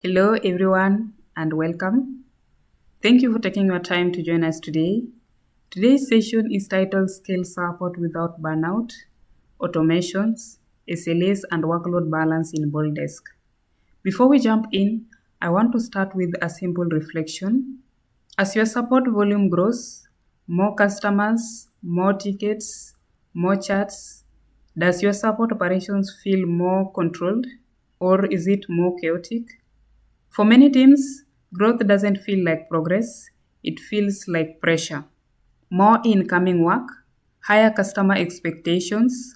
Hello, everyone, and welcome. Thank you for taking your time to join us today. Today's session is titled Scale Support Without Burnout, Automations, SLAs, and Workload Balance in BoldDesk. Before we jump in, I want to start with a simple reflection. As your support volume grows, more customers, more tickets, more chats, does your support operations feel more controlled or is it more chaotic? For many teams, growth doesn't feel like progress, it feels like pressure. More incoming work, higher customer expectations,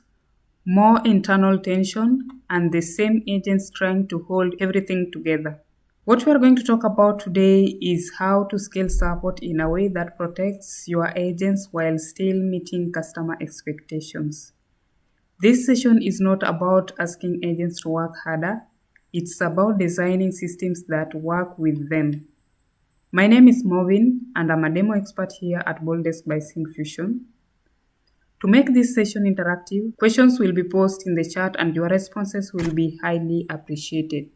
more internal tension, and the same agents trying to hold everything together. What we are going to talk about today is how to scale support in a way that protects your agents while still meeting customer expectations. This session is not about asking agents to work harder, it's about designing systems that work with them. My name is Movin, and I'm a demo expert here at BoldDesk by Syncfusion. To make this session interactive, questions will be posted in the chat and your responses will be highly appreciated.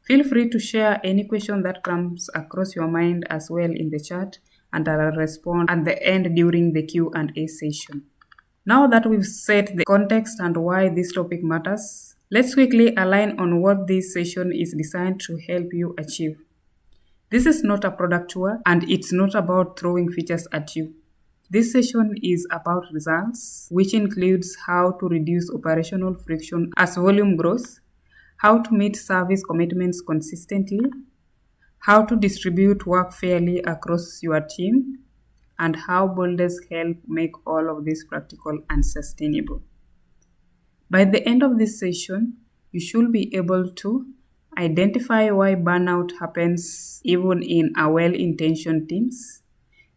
Feel free to share any question that comes across your mind as well in the chat, and I'll respond at the end during the Q&A session. Now that we've set the context and why this topic matters, let's quickly align on what this session is designed to help you achieve. This is not a product tour and it's not about throwing features at you. This session is about results, which includes how to reduce operational friction as volume grows, how to meet service commitments consistently, how to distribute work fairly across your team, and how BoldDesk help make all of this practical and sustainable. By the end of this session, you should be able to identify why burnout happens even in a well-intentioned teams,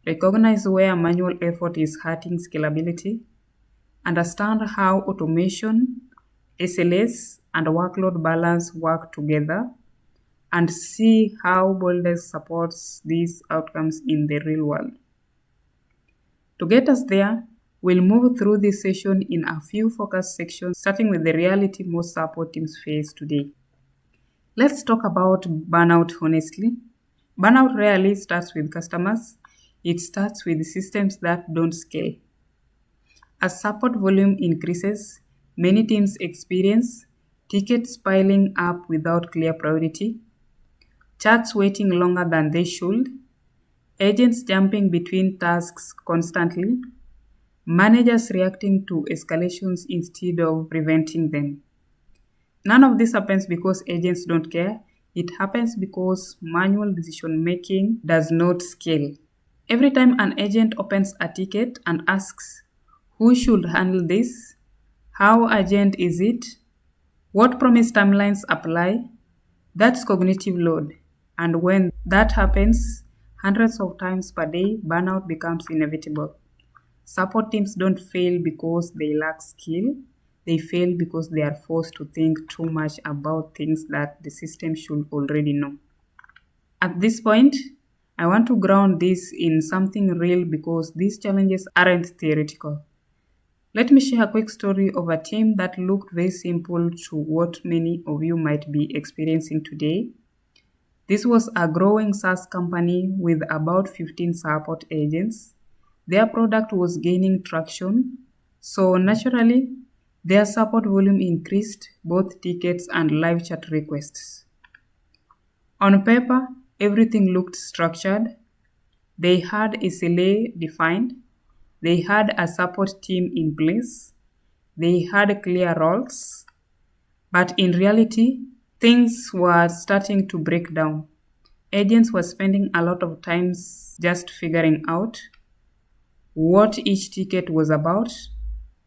recognize where manual effort is hurting scalability, understand how automation, SLAs, and workload balance work together, and see how BoldDesk supports these outcomes in the real world. To get us there, we'll move through this session in a few focus sections, starting with the reality most support teams face today. Let's talk about burnout honestly. Burnout rarely starts with customers, it starts with systems that don't scale. As support volume increases, many teams experience tickets piling up without clear priority, chats waiting longer than they should, agents jumping between tasks constantly, managers reacting to escalations instead of preventing them. None of this happens because agents don't care. It happens because manual decision making does not scale. Every time an agent opens a ticket and asks, who should handle this? How urgent is it? What promised timelines apply? That's cognitive load. And when that happens, hundreds of times per day, burnout becomes inevitable. Support teams don't fail because they lack skill. They fail because they are forced to think too much about things that the system should already know. At this point, I want to ground this in something real because these challenges aren't theoretical. Let me share a quick story of a team that looked very simple to what many of you might be experiencing today. This was a growing SaaS company with about 15 support agents. Their product was gaining traction, so naturally, their support volume increased, both tickets and live chat requests. On paper, everything looked structured. They had SLA defined. They had a support team in place. They had clear roles. But in reality, things were starting to break down. Agents were spending a lot of time just figuring out what each ticket was about.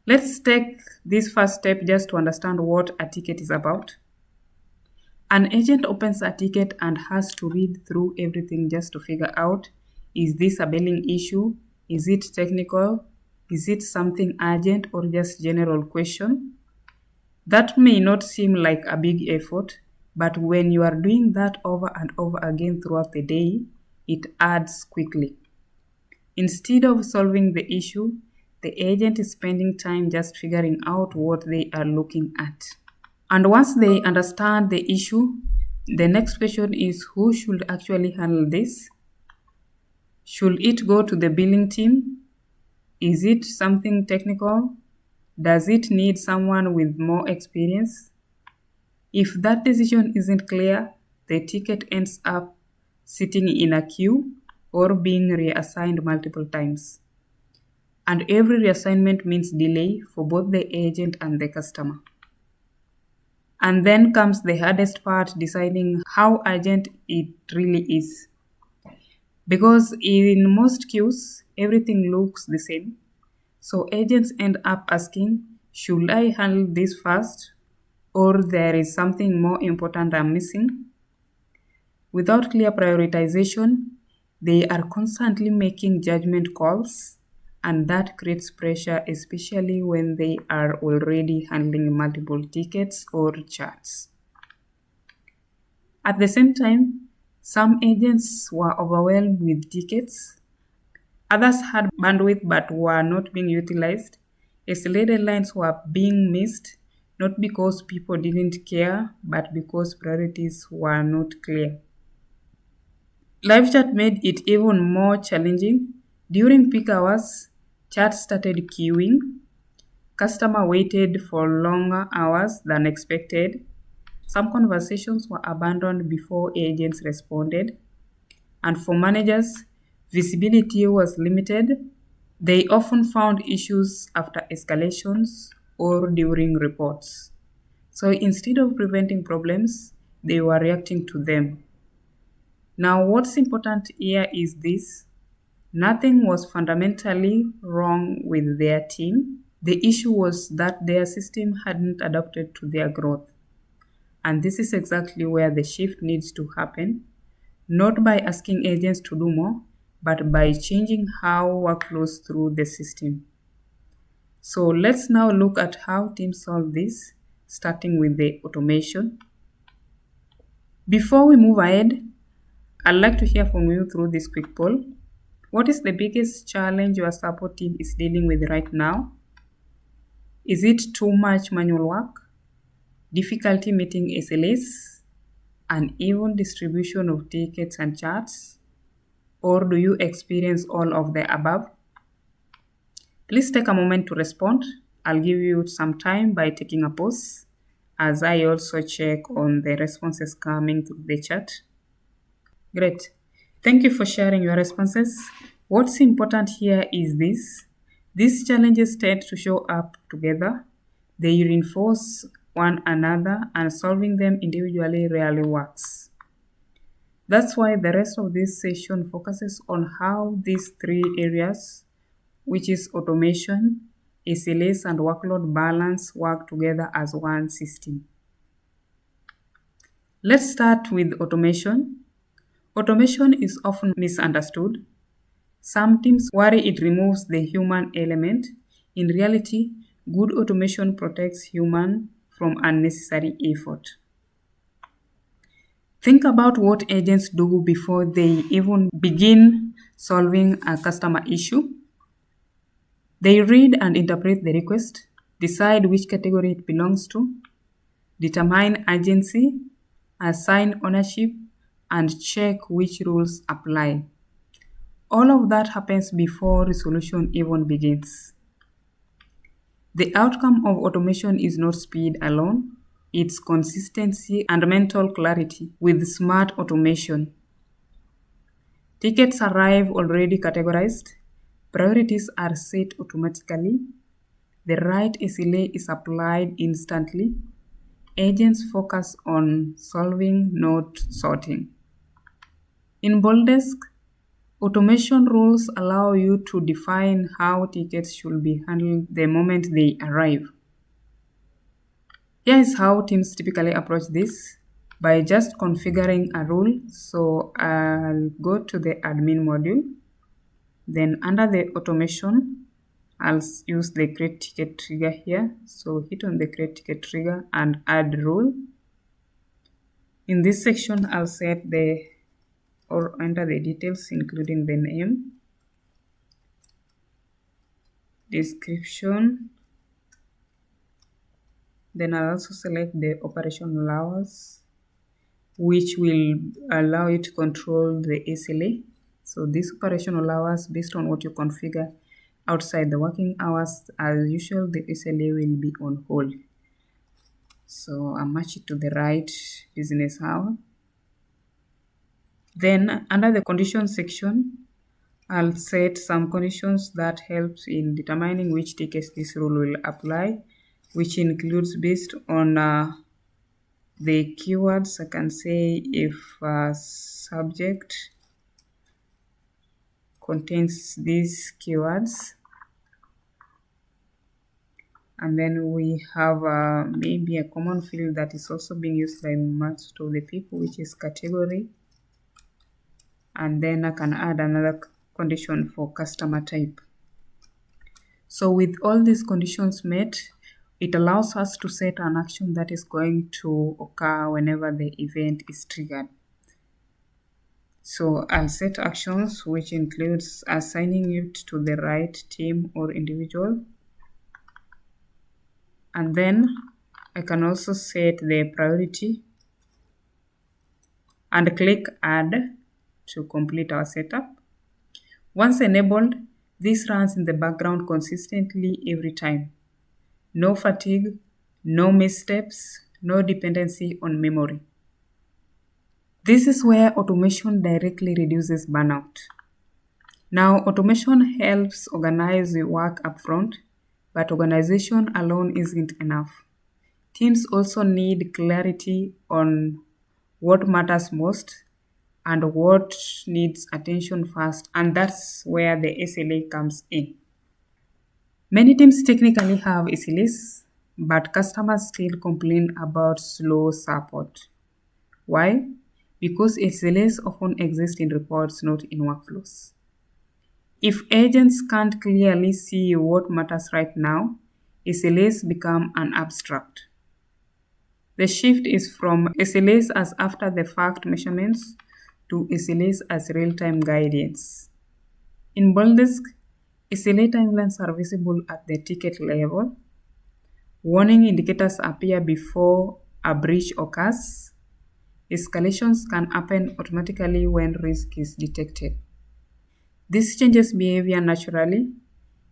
Let's take this first step just to understand what a ticket is about. An agent opens a ticket and has to read through everything just to figure out, is this a billing issue? Is it technical? Is it something urgent or just general question? That may not seem like a big effort, but when you are doing that over and over again throughout the day, it adds quickly. Instead of solving the issue, the agent is spending time just figuring out what they are looking at. And once they understand the issue, The next question is, who should actually handle this? Should it go to the billing team? Is it something technical? Does it need someone with more experience? If that decision isn't clear, the ticket ends up sitting in a queue or being reassigned multiple times. And every reassignment means delay for both the agent and the customer. And then comes the hardest part, deciding how urgent it really is. Because in most queues, everything looks the same. So agents end up asking, should I handle this first? Or there is something more important I'm missing? Without clear prioritization, they are constantly making judgment calls, and that creates pressure, especially when they are already handling multiple tickets or chats. At the same time, some agents were overwhelmed with tickets. Others had bandwidth but were not being utilized. SLA deadlines were being missed, not because people didn't care, but because priorities were not clear. Live chat made it even more challenging. During peak hours, chat started queuing. Customer waited for longer hours than expected. Some conversations were abandoned before agents responded. And for managers, visibility was limited. They often found issues after escalations or during reports. So instead of preventing problems, they were reacting to them. Now, what's important here is this: nothing was fundamentally wrong with their team. The issue was that their system hadn't adapted to their growth. And this is exactly where the shift needs to happen, not by asking agents to do more, but by changing how work flows through the system. So let's now look at how teams solve this, starting with the automation. Before we move ahead, I'd like to hear from you through this quick poll. What is the biggest challenge your support team is dealing with right now? Is it too much manual work, difficulty meeting SLAs, uneven distribution of tickets and charts, or do you experience all of the above? Please take a moment to respond. I'll give you some time by taking a pause as I also check on the responses coming through the chat. Great. Thank you for sharing your responses. What's important here is this: these challenges tend to show up together. They reinforce one another, and solving them individually rarely works. That's why the rest of this session focuses on how these three areas, which is automation, SLAs, and workload balance, work together as one system. Let's start with automation. Automation is often misunderstood. Some teams worry it removes the human element. In reality, good automation protects humans from unnecessary effort. Think about what agents do before they even begin solving a customer issue. They read and interpret the request, decide which category it belongs to, determine urgency, assign ownership, and check which rules apply. All of that happens before resolution even begins. The outcome of automation is not speed alone, it's consistency and mental clarity. With smart automation, tickets arrive already categorized, priorities are set automatically, the right SLA is applied instantly, agents focus on solving, not sorting. In BoldDesk, automation rules allow you to define how tickets should be handled the moment they arrive. Here is how teams typically approach this: by just configuring a rule. So I'll go to the admin module. Then under the automation, I'll use the create ticket trigger here. So hit on the create ticket trigger and add rule. In this section, I'll set or enter the details, including the name, description. Then I'll also select the operational hours, which will allow you to control the SLA. So this operation allows us, based on what you configure outside the working hours, as usual, the SLA will be on hold. So I match it to the right business hour. Then under the conditions section, I'll set some conditions that helps in determining which tickets this rule will apply, which includes based on the keywords. I can say if subject contains these keywords, and then we have maybe a common field that is also being used by most of the people, which is category. And then I can add another condition for customer type. So with all these conditions met, it allows us to set an action that is going to occur whenever the event is triggered. So I'll set actions, which includes assigning it to the right team or individual. And then I can also set the priority and click add to complete our setup. Once enabled, this runs in the background consistently every time. No fatigue, no missteps, no dependency on memory. This is where automation directly reduces burnout. Now, automation helps organize the work upfront, but organization alone isn't enough. Teams also need clarity on what matters most and what needs attention first, and that's where the SLA comes in. Many teams technically have SLAs, but customers still complain about slow support. Why? Because SLAs often exist in reports, not in workflows. If agents can't clearly see what matters right now, SLAs become an abstract. The shift is from SLAs as after-the-fact measurements to SLAs as real-time guidance. In BoldDesk, SLA timelines are visible at the ticket level. Warning indicators appear before a breach occurs. Escalations can happen automatically when risk is detected. This changes behavior naturally.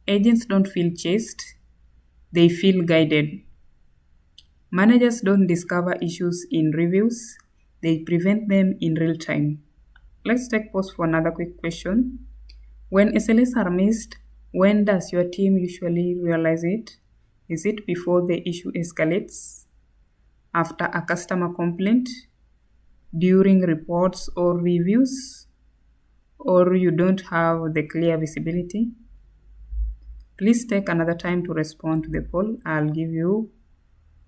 Agents don't feel chased, they feel guided. Managers don't discover issues in reviews, they prevent them in real time. Let's take pause for another quick question. When SLAs are missed, when does your team usually realize it? Is it before the issue escalates? After a customer complaint? During reports or reviews? Or you don't have the clear visibility? Please take another time to respond to the poll. I'll give you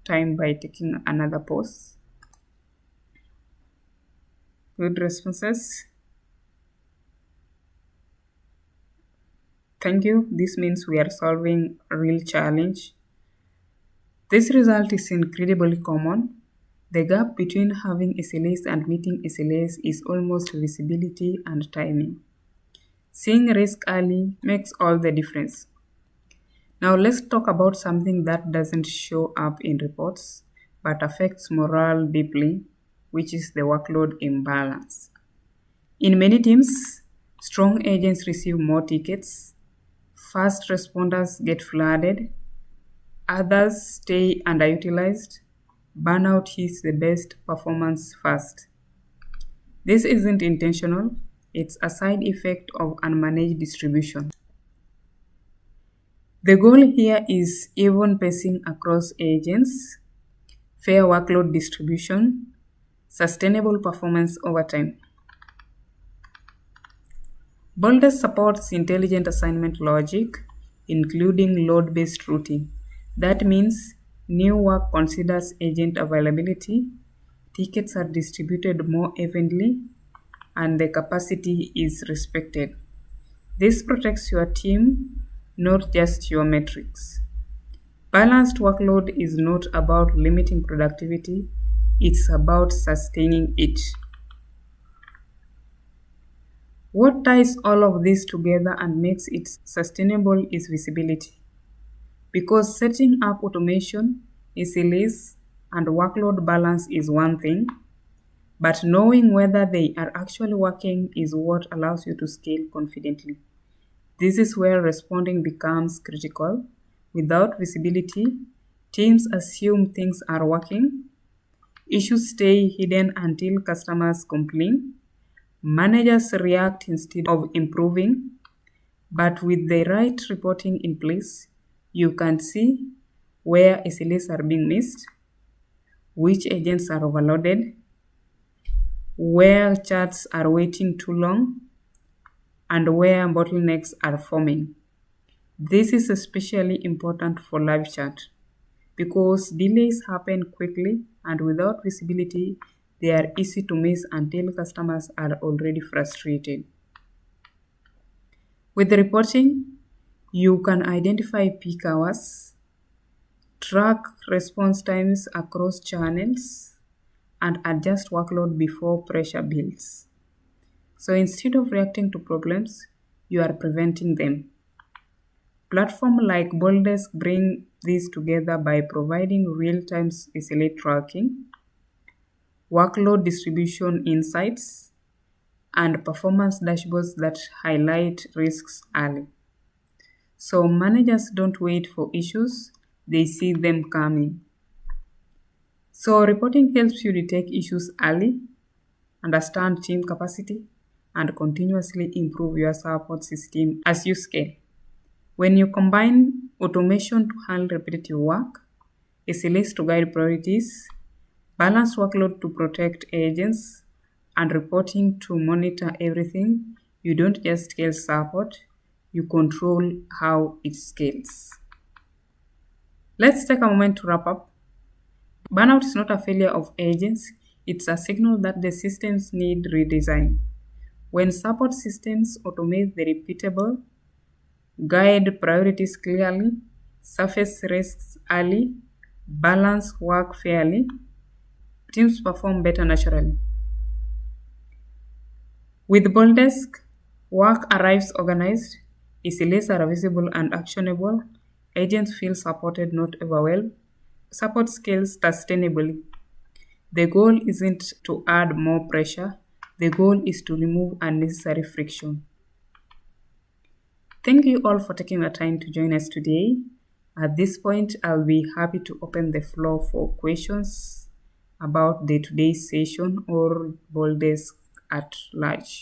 time by taking another pause. Good responses. Thank you. This means we are solving a real challenge. This result is incredibly common. The gap between having SLAs and meeting SLAs is almost visibility and timing. Seeing risk early makes all the difference. Now let's talk about something that doesn't show up in reports but affects morale deeply, which is the workload imbalance. In many teams, strong agents receive more tickets, fast responders get flooded, others stay underutilized, burnout hits the best performance first. This isn't intentional, it's a side effect of unmanaged distribution. The goal here is even pacing across agents, fair workload distribution, sustainable performance over time. BoldDesk supports intelligent assignment logic, including load-based routing. That means new work considers agent availability, tickets are distributed more evenly, and the capacity is respected. This protects your team, not just your metrics. Balanced workload is not about limiting productivity, it's about sustaining it. What ties all of this together and makes it sustainable is visibility. Because setting up automation, SLAs, and workload balance is one thing, But knowing whether they are actually working is what allows you to scale confidently. This is where responding becomes critical. Without visibility, teams assume things are working. Issues stay hidden until customers complain. Managers react instead of improving. But with the right reporting in place, you can see where SLAs are being missed, which agents are overloaded, where charts are waiting too long, and where bottlenecks are forming. This is especially important for live chat because delays happen quickly and without visibility, they are easy to miss until customers are already frustrated. With the reporting, you can identify peak hours, track response times across channels, and adjust workload before pressure builds. So instead of reacting to problems, you are preventing them. Platforms like BoldDesk bring this together by providing real-time SLA tracking, workload distribution insights, and performance dashboards that highlight risks early. So managers don't wait for issues, they see them coming. So reporting helps you detect issues early, understand team capacity, and continuously improve your support system as you scale. When you combine automation to handle repetitive work, SLAs to guide priorities, balanced workload to protect agents, and reporting to monitor everything, you don't just scale support, you control how it scales. Let's take a moment to wrap up. Burnout is not a failure of agents, it's a signal that the systems need redesign. When support systems automate the repeatable, guide priorities clearly, surface risks early, balance work fairly, teams perform better naturally. With BoldDesk, work arrives organized, SLAs are visible and actionable, agents feel supported, not overwhelmed, support scales sustainably. The goal isn't to add more pressure, the goal is to remove unnecessary friction. Thank you all for taking the time to join us today. At this point, I'll be happy to open the floor for questions about today's session or BoldDesk at large.